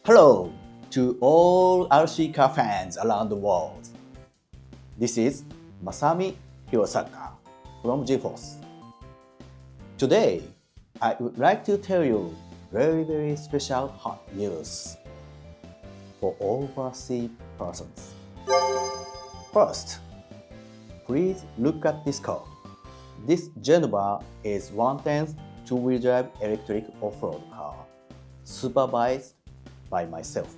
Hello to all RC car fans around the world. This is Masami Hirosaka from GeForce. Today, I would like to tell you very special hot news for overseas persons. First, please look at this car. This GENOVA is 1/10 two-wheel drive electric off-road car, supervised by myself.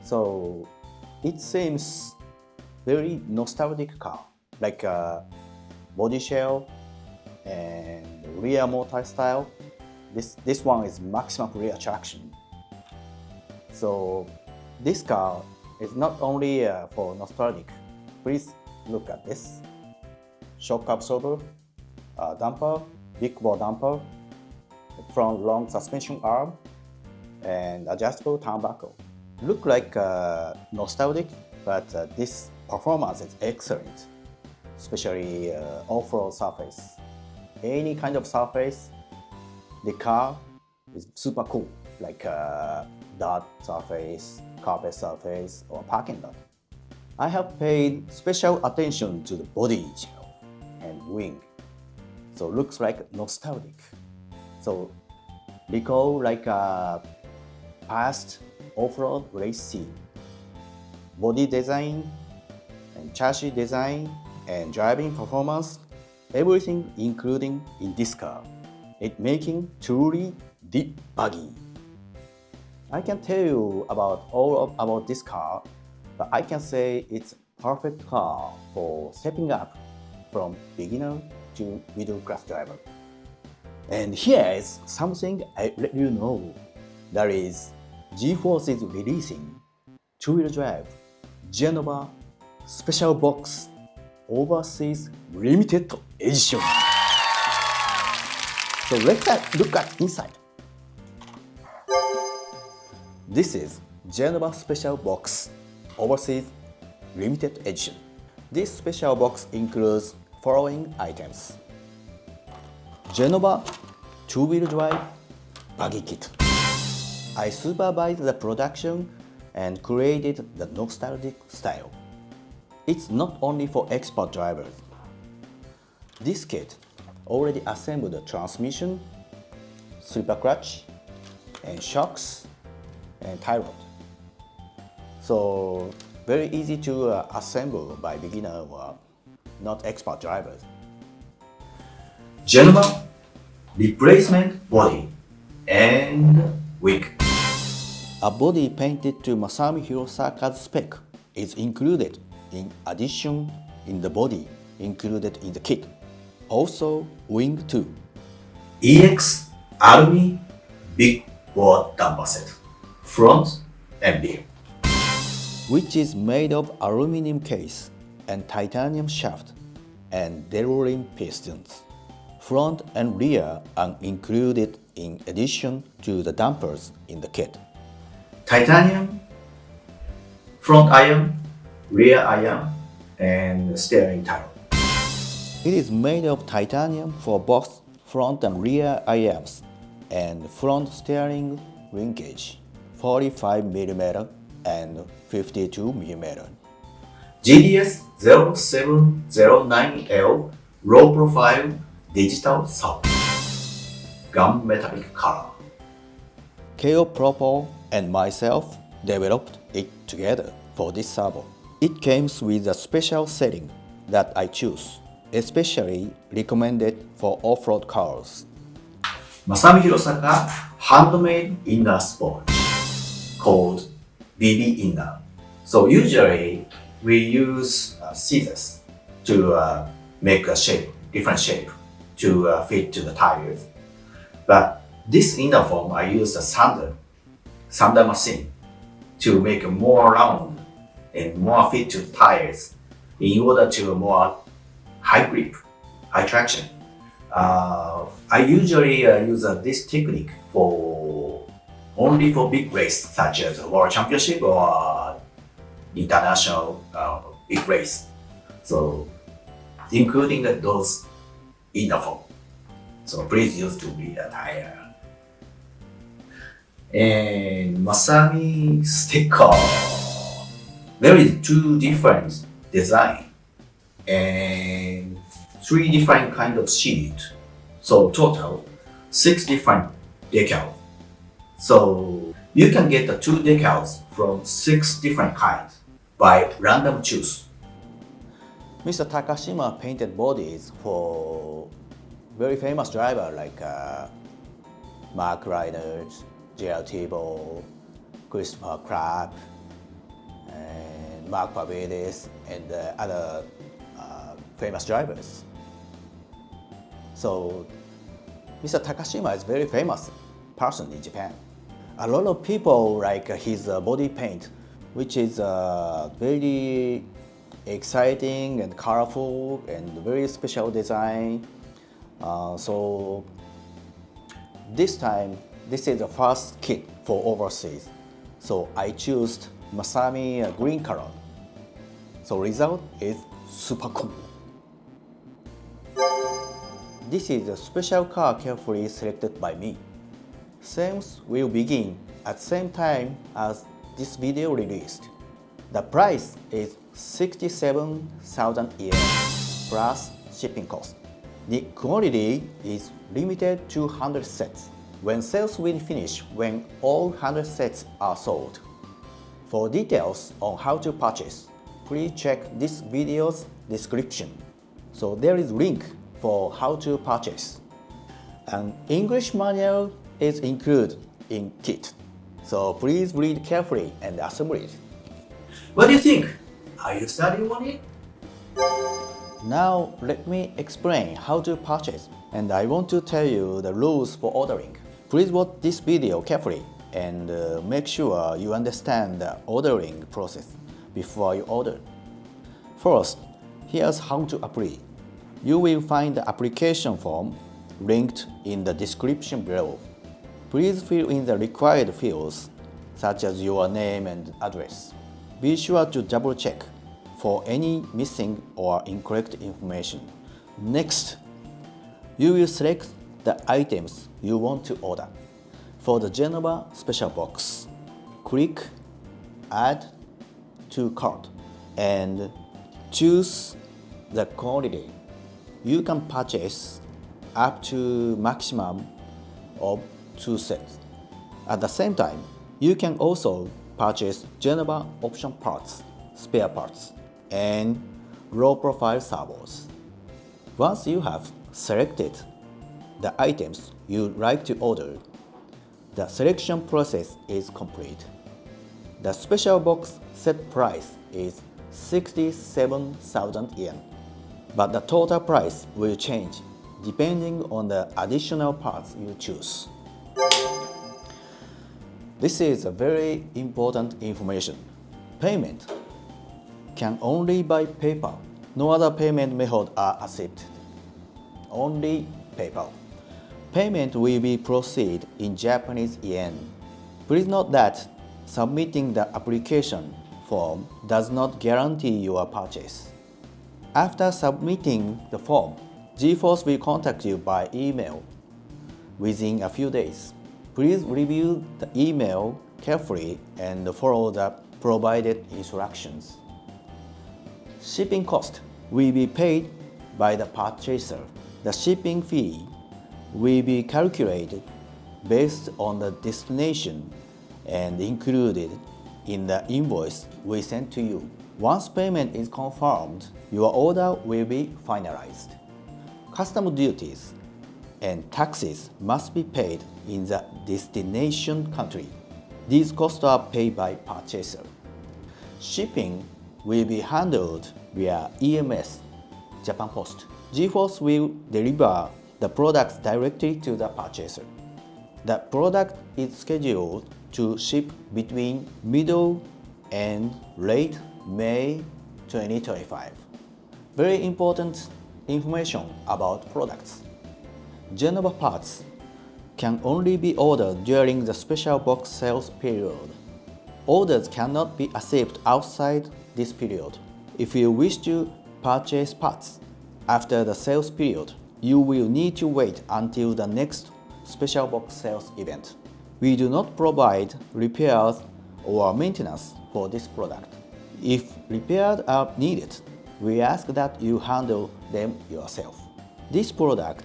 So it seems very nostalgic car, like a body shell and rear motor style. This one is maximum rear traction. So this car is not only for nostalgic. Please look at this. Shock absorber, damper, big ball damper, front long suspension arm, and adjustable turnbuckle. Look like nostalgic, but this performance is excellent, especially off-road surface. Any kind of surface, the car is super cool, like dirt surface, carpet surface, or parking lot. I have paid special attention to the body detail and wing, so looks like nostalgic. So recall like a past off-road race scene. Body design and chassis design and driving performance, everything including in this car. It making truly the buggy. I can tell you about this car, but I can say it's perfect car for stepping up from beginner to middle class driver. And here is something I let you know. That is, GeForce is releasing two-wheel drive GENOVA Special Box Overseas Limited Edition. So let's look at inside. This is GENOVA Special Box Overseas Limited Edition. This special box includes following items: GENOVA two-wheel drive buggy kit. I supervised the production and created the nostalgic style. It's not only for expert drivers. This kit already assembled the transmission, slipper clutch, and shocks and tie rod. So very easy to assemble by beginner or not expert drivers. GENOVA replacement body and wing. A body painted to Masami Hirosaka's spec is included in addition in the body included in the kit. Also wing too. Ex.Alumi Big board damper set, front and rear, which is made of aluminum case and titanium shaft and derrick pistons. Front and rear are included in addition to the dampers in the kit. Titanium, front iron, rear iron, and steering tire. It is made of titanium for both front and rear irons and front steering linkage, 45mm and 52mm. GDS 0709L low profile digital sound, gum metallic color. KO Propo and myself developed it together for this servo. It comes with a special setting that I choose, especially recommended for off-road cars. Masami Hirosaka handmade inner sponge called BB inner. So usually we use scissors to make a shape, different shape to fit to the tires. But this inner form I use a sander machine to make it more round and more fit to the tires in order to more high grip, high traction. I usually use this technique only for big race such as World Championship or international big race. So including those inner form. So please use to be a tire. And Masami sticker. There is two different design and three different kind of sheet. So total 6 different decals. So you can get the 2 decals from 6 different kinds by random choose. Mr. Takashima painted bodies for very famous drivers like Mark Riders, J.R. Tebow, Christopher Crabb, and Mark Pavidis, and other famous drivers. So Mr. Takashima is a very famous person in Japan. A lot of people like his body paint, which is very exciting and colorful and very special design. So this time, this is the first kit for overseas. So I chose Masami green color. So result is super cool. This is a special car carefully selected by me. Sales will begin at the same time as this video released. The price is 67,000 yen plus shipping cost. The quantity is limited to 100 sets. When sales will finish when all 100 sets are sold. For details on how to purchase, please check this video's description. So there is link for how to purchase. An English manual is included in kit. So please read carefully and assemble it. What do you think? Are you studying on it? Now let me explain how to purchase, and I want to tell you the rules for ordering. Please watch this video carefully and make sure you understand the ordering process before you order. First, here's how to apply. You will find the application form linked in the description below. Please fill in the required fields, such as your name and address. Be sure to double check for any missing or incorrect information. Next, you will select the items you want to order. For the GENOVA Special Box, click Add to Cart and choose the quantity. You can purchase up to maximum of 2 sets. At the same time, you can also purchase GENOVA option parts, spare parts, and low-profile servos. Once you have selected the items you'd like to order, the selection process is complete. The special box set price is 67,000 yen, but the total price will change depending on the additional parts you choose. This is a very important information. Payment can only by PayPal. No other payment method are accepted. Only PayPal. Payment will be proceed in Japanese yen. Please note that submitting the application form does not guarantee your purchase. After submitting the form, G-Force will contact you by email within a few days. Please review the email carefully and follow the provided instructions. Shipping cost will be paid by the purchaser. The shipping fee will be calculated based on the destination and included in the invoice we sent to you. Once payment is confirmed, your order will be finalized. Customs duties and taxes must be paid in the destination country. These costs are paid by purchaser. Shipping will be handled via EMS, Japan Post. G-Force will deliver the products directly to the purchaser. The product is scheduled to ship between middle and late May 2025. Very important information about products. GENOVA parts can only be ordered during the special box sales period. Orders cannot be accepted outside this period. If you wish to purchase parts after the sales period, you will need to wait until the next special box sales event. We do not provide repairs or maintenance for this product. If repairs are needed, we ask that you handle them yourself. This product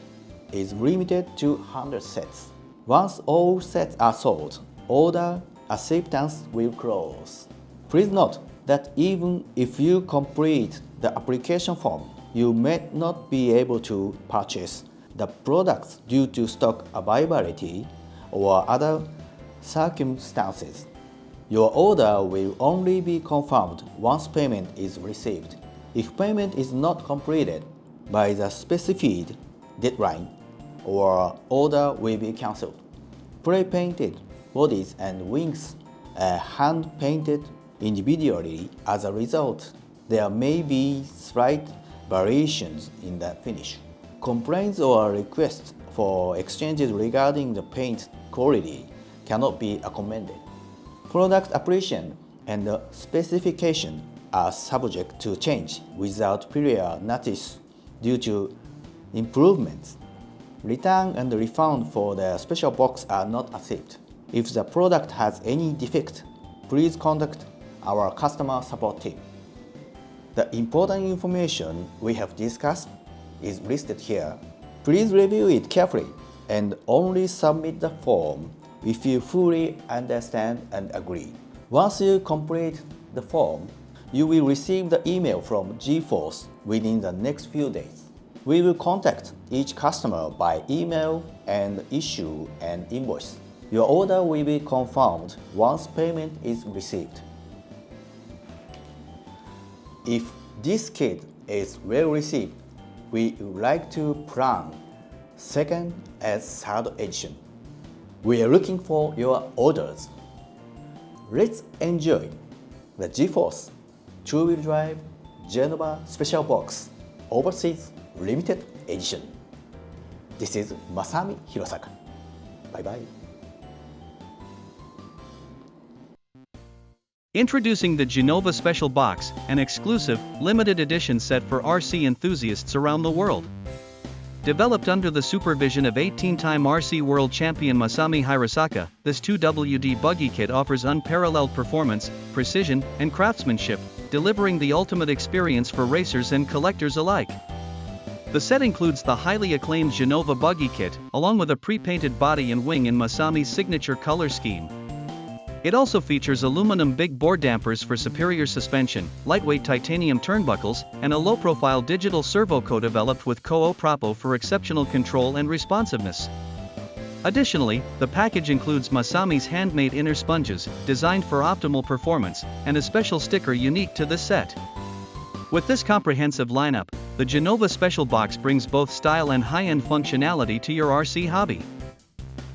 is limited to 100 sets. Once all sets are sold, order acceptance will close. Please note that even if you complete the application form, you may not be able to purchase the products due to stock availability or other circumstances. Your order will only be confirmed once payment is received. If payment is not completed by the specified deadline, or order will be cancelled. Pre-painted bodies and wings are hand-painted individually. As a result, there may be slight variations in the finish. Complaints or requests for exchanges regarding the paint quality cannot be accommodated. Product application and the specification are subject to change without prior notice due to improvements. Return and refund for the special box are not accepted. If the product has any defect, please contact our customer support team. The important information we have discussed is listed here. Please review it carefully and only submit the form if you fully understand and agree. Once you complete the form, you will receive the email from G-Force within the next few days. We will contact each customer by email and issue an invoice. Your order will be confirmed once payment is received. If this kit is well received, we would like to plan second and third edition. We are looking for your orders. Let's enjoy the G-Force 2-wheel drive GENOVA Special Box Overseas Limited Edition. This is Masami Hirosaka. Bye bye. Introducing the GENOVA Special Box, an exclusive, limited edition set for RC enthusiasts around the world. Developed under the supervision of 18-time RC World Champion Masami Hirosaka, this 2WD Buggy kit offers unparalleled performance, precision, and craftsmanship, delivering the ultimate experience for racers and collectors alike. The set includes the highly acclaimed GENOVA Buggy kit, along with a pre-painted body and wing in Masami's signature color scheme. It also features aluminum big bore dampers for superior suspension, lightweight titanium turnbuckles, and a low-profile digital servo co-developed with Propo for exceptional control and responsiveness. Additionally, the package includes Masami's handmade inner sponges, designed for optimal performance, and a special sticker unique to this set. With this comprehensive lineup, the GENOVA Special Box brings both style and high-end functionality to your RC hobby.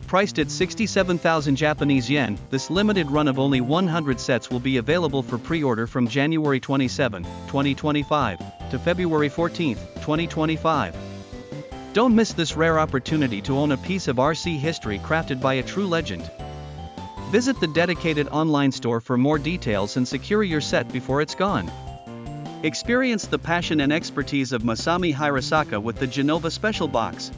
Priced at 67,000 Japanese yen, this limited run of only 100 sets will be available for pre-order from January 27, 2025, to February 14, 2025. Don't miss this rare opportunity to own a piece of RC history crafted by a true legend. Visit the dedicated online store for more details and secure your set before it's gone. Experience the passion and expertise of Masami Hirosaka with the GENOVA Special Box.